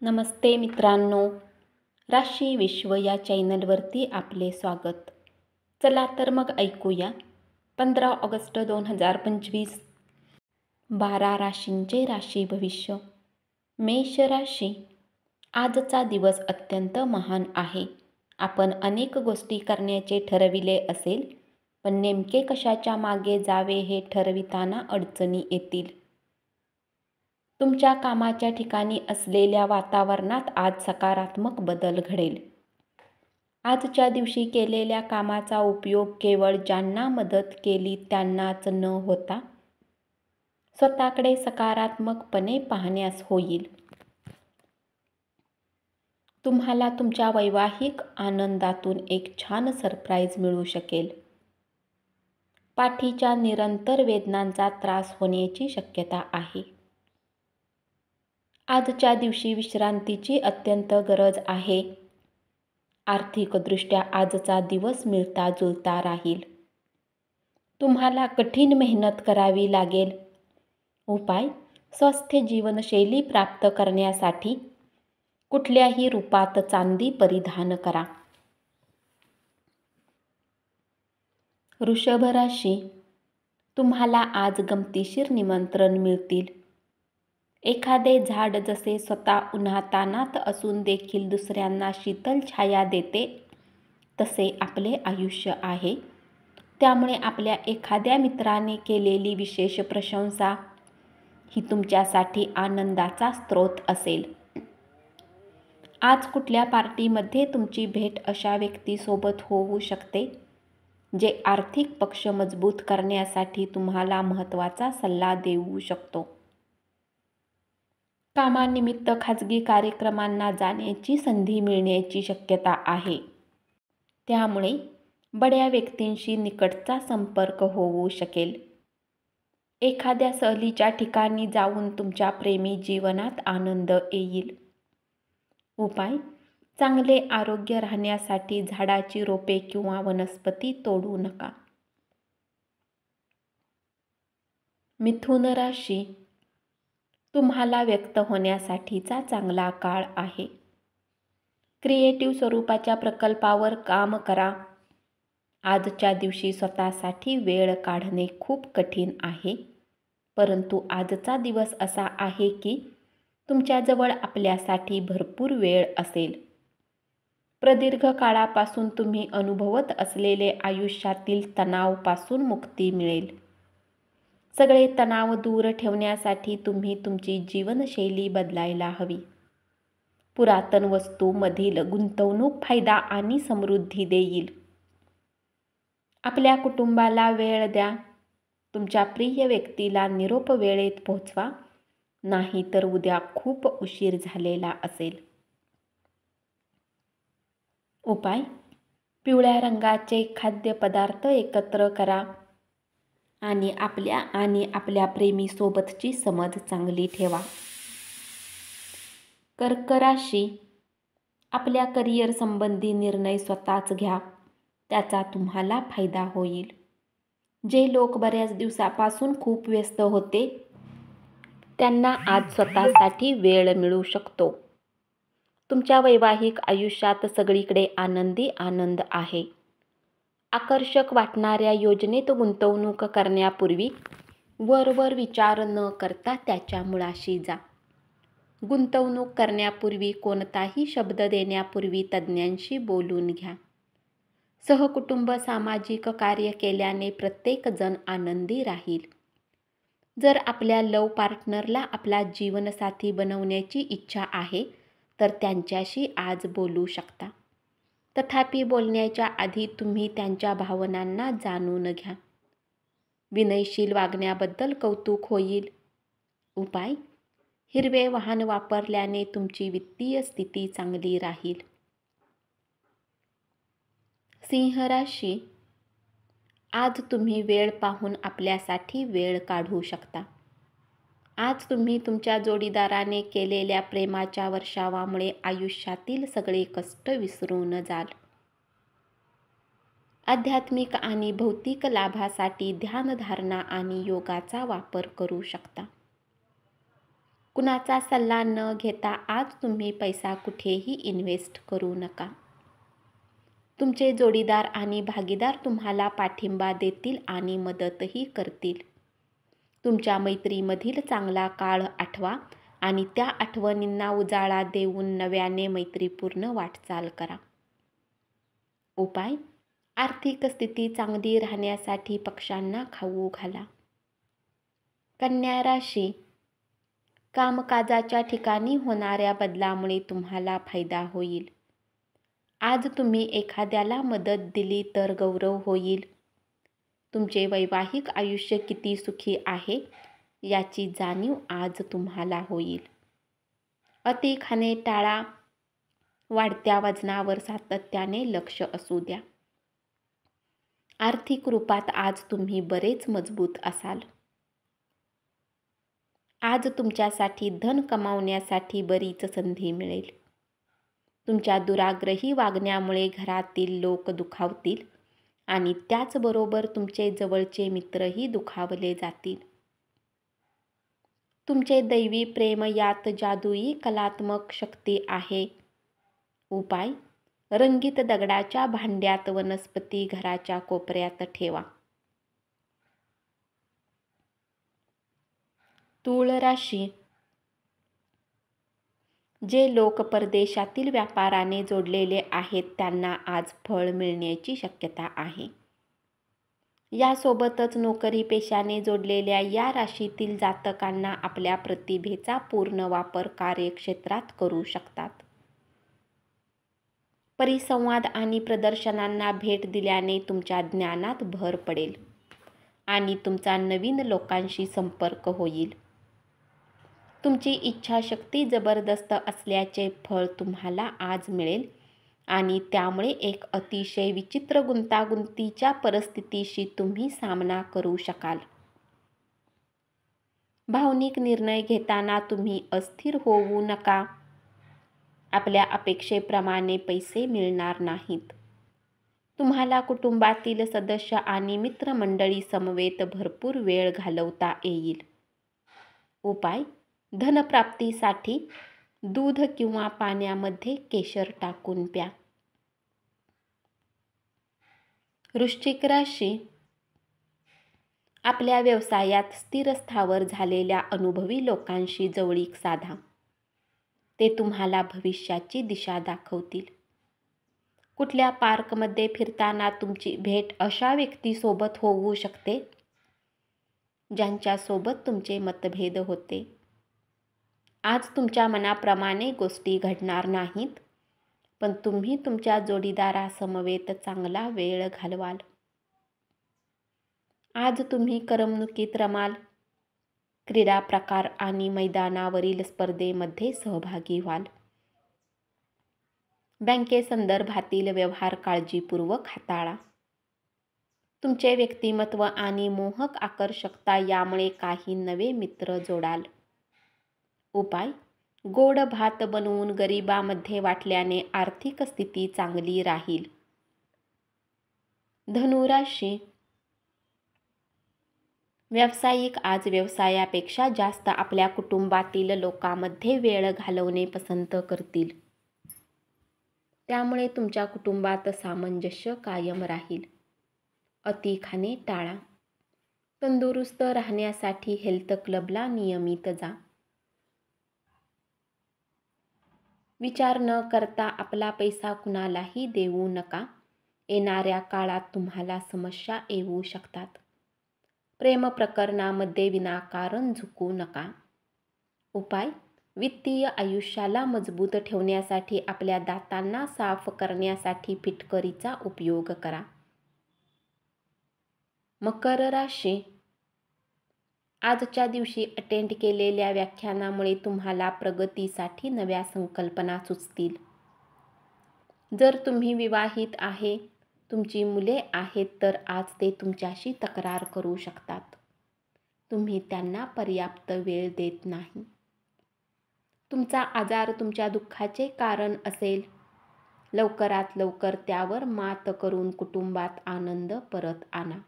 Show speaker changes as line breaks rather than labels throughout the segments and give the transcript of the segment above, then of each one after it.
नमस्ते मित्रांनो, राशी विश्व या चॅनलवरती आपले स्वागत. चला तर मग ऐकूया 15 ऑगस्ट 2025 12 राशींचे राशी भविष्य. मेष राशी. आजचा दिवस अत्यंत महान आहे. आपण अनेक गोष्टी करण्याचे ठरविले असेल, पण नेमके कशाच्या मागे जावे हे ठरविताना अडचणी येतील. तुमच्या कामाच्या ठिकाणी असलेल्या वातावरणात आज सकारात्मक बदल घडेल. आजच्या दिवशी केलेल्या कामाचा उपयोग केवळ ज्यांना मदत केली त्यांनाच न होता स्वतःकडे सकारात्मकपणे पाहण्यास होईल. तुम्हाला तुमच्या वैवाहिक आनंदातून एक छान सरप्राईज मिळू शकेल. पाठीच्या निरंतर वेदनांचा त्रास होण्याची शक्यता आहे. आजच्या दिवशी विश्रांतीची अत्यंत गरज आहे. आर्थिकदृष्ट्या आजचा दिवस मिळता जुळता राहील. तुम्हाला कठीण मेहनत करावी लागेल. उपाय: स्वस्थ जीवनशैली प्राप्त करण्यासाठी कुठल्याही रूपात चांदी परिधान करा. वृषभ राशी. तुम्हाला आज गमतीशीर निमंत्रण मिळतील. एखादे झाड जसे स्वतः उन्हातान्हात असून देखील दुसऱ्यांना शीतल छाया देते, तसे आपले आयुष्य आहे. त्यामुळे आपल्या एखाद्या मित्राने केलेली विशेष प्रशंसा ही तुमच्यासाठी आनंदाचा स्रोत असेल. आज कुठल्या पार्टीमध्ये तुमची भेट अशा व्यक्तीसोबत होऊ शकते, जे आर्थिक पक्ष मजबूत करण्यासाठी तुम्हाला महत्त्वाचा सल्ला देऊ शकतो. कामानिमित्त खाजगी कार्यक्रमांना जाण्याची संधी मिळण्याची शक्यता आहे. त्यामुळे बड्या व्यक्तींशी निकटचा संपर्क होऊ शकेल. एखाद्या सहलीच्या ठिकाणी जाऊन तुमच्या प्रेमी जीवनात आनंद येईल. उपाय: चांगले आरोग्य राहण्यासाठी झाडाची रोपे किंवा वनस्पती तोडू नका. मिथुन राशी. तुम्हाला व्यक्त होण्यासाठीचा चांगला काळ आहे. क्रिएटिव्ह स्वरूपाच्या प्रकल्पावर काम करा. आजच्या दिवशी स्वतःसाठी वेळ काढणे खूप कठीण आहे, परंतु आजचा दिवस असा आहे की तुमच्याजवळ आपल्यासाठी भरपूर वेळ असेल. प्रदीर्घ काळापासून तुम्ही अनुभवत असलेले आयुष्यातील तणावापासून मुक्ती मिळेल. सगळे तणाव दूर ठेवण्यासाठी तुम्ही तुमची जीवनशैली बदलायला हवी. पुरातन वस्तूंमधील गुंतवणूक फायदा आणि समृद्धी देईल. आपल्या कुटुंबाला वेळ द्या. तुमच्या प्रिय व्यक्तीला निरोप वेळेत पोहोचवा, नाही तर उद्या खूप उशीर झालेला असेल. उपाय: पिवळ्या रंगाचे खाद्यपदार्थ एकत्र करा आणि आपल्या प्रेमीसोबतची समज चांगली ठेवा. कर्क राशी. आपल्या करिअर संबंधी निर्णय स्वतःच घ्या, त्याचा तुम्हाला फायदा होईल. जे लोक बऱ्याच दिवसापासून खूप व्यस्त होते, त्यांना आज स्वतःसाठी वेळ मिळू शकतो. तुमच्या वैवाहिक आयुष्यात सगळीकडे आनंदी आनंद आहे. आकर्षक वाटणाऱ्या योजनेत गुंतवणूक करण्यापूर्वी वरवर विचार न करता त्याच्या मुळाशी जा. गुंतवणूक करण्यापूर्वी कोणताही शब्द देण्यापूर्वी तज्ज्ञांशी बोलून घ्या. सहकुटुंब सामाजिक कार्य केल्याने प्रत्येक जण आनंदी राहील. जर आपल्या लव्ह पार्टनरला आपला जीवनसाथी बनवण्याची इच्छा आहे, तर त्यांच्याशी आज बोलू शकता. तथापि बोलण्याच्या आधी तुम्ही त्यांच्या भावनांना जाणून घ्या. विनयशील वागण्याबद्दल कौतुक होईल. उपाय: हिरवे वाहन वापरल्याने तुमची वित्तीय स्थिती चांगली राहील. सिंह राशी. आज तुम्ही वेळ पाहून आपल्यासाठी वेळ काढू शकता. आज तुम्ही तुमच्या जोडीदाराने केलेल्या प्रेमाच्या वर्षावामुळे आयुष्यातील सगळे कष्ट विसरून जाल. आध्यात्मिक आणि भौतिक लाभासाठी ध्यानधारणा आणि योगाचा वापर करू शकता. कुणाचा सल्ला न घेता आज तुम्ही पैसा कुठेही इन्व्हेस्ट करू नका. तुमचे जोडीदार आणि भागीदार तुम्हाला पाठिंबा देतील आणि मदतही करतील. तुमच्या मैत्रीमधील चांगला काळ आठवा आणि त्या आठवणींना उजाळा देऊन नव्याने मैत्रीपूर्ण वाटचाल करा. उपाय: आर्थिक स्थिती चांगली राहण्यासाठी पक्ष्यांना खाऊ घाला. कन्या राशी: कामकाजाच्या ठिकाणी होणाऱ्या बदलामुळे तुम्हाला फायदा होईल. आज तुम्ही एखाद्याला मदत दिली तर गौरव होईल. तुमचे वैवाहिक आयुष्य किती सुखी आहे याची जाणीव आज तुम्हाला होईल. अति खाणे टाळा. वाढत्या वजनावर सातत्याने लक्ष असू द्या. आर्थिक रूपात आज तुम्ही बरेच मजबूत असाल. आज तुमच्यासाठी धन कमावण्यासाठी बरीच संधी मिळेल. तुमच्या दुराग्रही वागण्यामुळे घरातील लोक दुखावतील आणि त्याचबरोबर तुमचे जवळचे मित्रही दुखावले जातील. तुमचे दैवी प्रेम यात जादुई कलात्मक शक्ती आहे. उपाय: रंगीत दगडाच्या भांड्यात वनस्पती घराच्या कोपऱ्यात ठेवा. तूळ राशी: जे लोक परदेशातील व्यापाराने जोडलेले आहेत त्यांना आज फळ मिळण्याची शक्यता आहे. यासोबतच नोकरी पेशाने जोडलेल्या या राशीतील जातकांना आपल्या प्रतिभेचा पूर्ण वापर कार्यक्षेत्रात करू शकतात. परिसंवाद आणि प्रदर्शनांना भेट दिल्याने तुमच्या ज्ञानात भर पडेल आणि तुमचा नवीन लोकांशी संपर्क होईल. तुमची इच्छाशक्ती जबरदस्त असल्याचे फळ तुम्हाला आज मिळेल आणि त्यामुळे एक अतिशय विचित्र गुंतागुंतीच्या परिस्थितीशी तुम्ही सामना करू शकाल. भावनिक निर्णय घेताना तुम्ही अस्थिर होऊ नका. आपल्या अपेक्षेप्रमाणे पैसे मिळणार नाहीत. तुम्हाला कुटुंबातील सदस्य आणि मित्रमंडळी समवेत भरपूर वेळ घालवता येईल. उपाय: धनप्राप्तीसाठी दूध किंवा पाण्यामध्ये केशर टाकून प्या. वृश्चिक राशी: आपल्या व्यवसायात स्थिर स्थावर झालेल्या अनुभवी लोकांशी जवळीक साधा. ते तुम्हाला भविष्याची दिशा दाखवतील. कुठल्या पार्कमध्ये फिरताना तुमची भेट अशा व्यक्तीसोबत होऊ शकते ज्यांच्यासोबत तुमचे मतभेद होते. आज तुमच्या मनाप्रमाणे गोष्टी घडणार नाहीत, पण तुम्ही तुमच्या जोडीदारासमवेत चांगला वेळ घालवाल. आज तुम्ही करमणुकीत रमाल. क्रीडा प्रकार आणि मैदानावरील स्पर्धेमध्ये सहभागी व्हाल. बँकेसंदर्भातील व्यवहार काळजीपूर्वक हाताळा. तुमचे व्यक्तिमत्व आणि मोहक आकर्षकता यामुळे काही नवे मित्र जोडाल. उपाय: गोड भात बनवून गरिबांमध्ये वाटल्याने आर्थिक स्थिती चांगली राहील. धनुराशी: व्यावसायिक आज व्यवसायापेक्षा जास्त आपल्या कुटुंबातील लोकांमध्ये वेळ घालवणे पसंत करतील. त्यामुळे तुमच्या कुटुंबात सामंजस्य कायम राहील. अति खाणे टाळा. तंदुरुस्त राहण्यासाठी हेल्थ क्लबला नियमित जा. विचार न करता आपला पैसा कुणालाही देऊ नका. येणाऱ्या काळात तुम्हाला समस्या येऊ शकतात. प्रेम प्रकरणामध्ये विनाकारण झुकू नका. उपाय: वित्तीय आयुष्याला मजबूत ठेवण्यासाठी आपल्या दातांना साफ करण्यासाठी फिटकरीचा उपयोग करा. मकर राशी: आजच्या दिवशी अटेंड केलेल्या व्याख्यानामुळे तुम्हाला प्रगतीसाठी नव्या संकल्पना सुचतील. जर तुम्ही विवाहित आहे, तुमची मुले आहेत तर आज ते तुमच्याशी तक्रार करू शकतात. तुम्ही त्यांना पर्याप्त वेळ देत नाही. तुमचा आजार तुमच्या दुःखाचे कारण असेल. लवकरात लवकर त्यावर मात करून कुटुंबात आनंद परत आणा.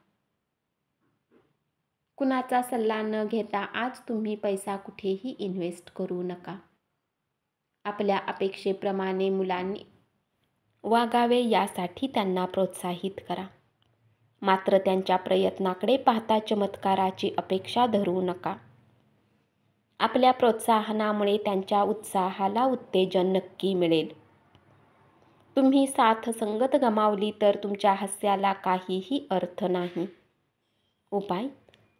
कुणाचा सल्ला न घेता आज तुम्ही पैसा कुठेही इन्व्हेस्ट करू नका. आपल्या अपेक्षेप्रमाणे मुलांनी वागावे यासाठी त्यांना प्रोत्साहित करा. मात्र त्यांच्या प्रयत्नाकडे पाहता चमत्काराची अपेक्षा धरू नका. आपल्या प्रोत्साहनामुळे त्यांच्या उत्साहाला उत्तेजन नक्की मिळेल. तुम्ही साथ संगत गमावली तर तुमच्या हास्याला काहीही अर्थ नाही. उपाय: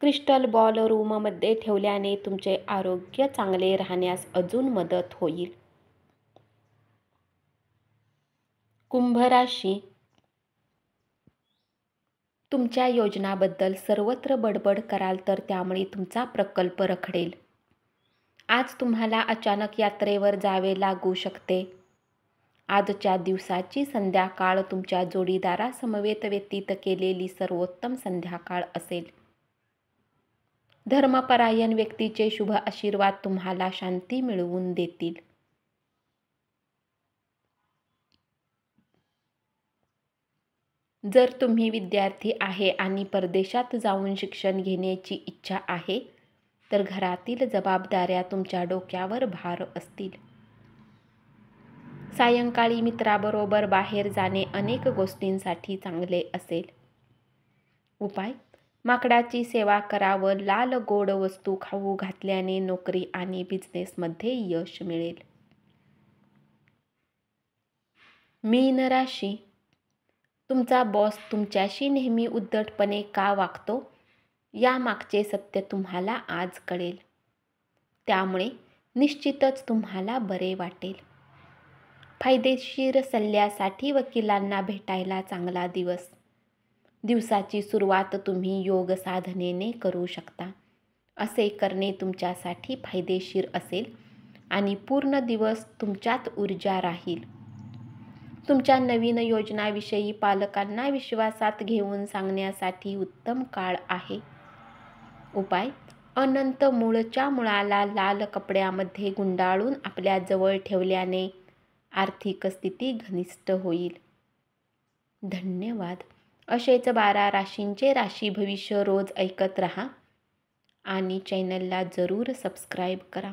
क्रिस्टल बॉल रूममध्ये ठेवल्याने तुमचे आरोग्य चांगले राहण्यास अजून मदत होईल. कुंभ राशी. तुमच्या योजनाबद्दल सर्वत्र बडबड कराल तर त्यामुळे तुमचा प्रकल्प रखडेल. आज तुम्हाला अचानक यात्रेवर जावे लागू शकते. आजच्या दिवसाची संध्याकाळ तुमच्या जोडीदारासमवेत व्यतीत केलेली सर्वोत्तम संध्याकाळ असेल. धर्मपरायण व्यक्तीचे शुभ आशीर्वाद तुम्हाला शांती मिळवून देतील. जर तुम्ही विद्यार्थी आहे आणि परदेशात जाऊन शिक्षण घेण्याची इच्छा आहे तर घरातील जबाबदाऱ्या तुमच्या डोक्यावर भार असतील. सायंकाळी मित्राबरोबर बाहेर जाणे अनेक गोष्टींसाठी चांगले असेल. उपाय: माकडाची सेवा करा व लाल गोड वस्तू खाऊ घातल्याने नोकरी आणि बिझनेसमध्ये यश मिळेल. मीन राशी. तुमचा बॉस तुमच्याशी नेहमी उद्धटपणे का वागतो यामागचे सत्य तुम्हाला आज कळेल. त्यामुळे निश्चितच तुम्हाला बरे वाटेल. फायदेशीर सल्ल्यासाठी वकिलांना भेटायला चांगला दिवस. दिवसाची सुरुवात तुम्ही योग साधनेने करू शकता. असे करणे तुमच्यासाठी फायदेशीर असेल आणि पूर्ण दिवस तुमच्यात ऊर्जा राहील. तुमच्या नवीन योजनाविषयी पालकांना विश्वासात घेऊन सांगण्यासाठी उत्तम काळ आहे. उपाय: अनंत मूळच्या मुळाला लाल कपड्यामध्ये गुंडाळून आपल्या जवळ ठेवल्याने आर्थिक स्थिती घनिष्ठ होईल. धन्यवाद. असेच 12 राशींचे राशी भविष्य रोज ऐकत रहा आणि चॅनलला जरूर सबस्क्राईब करा.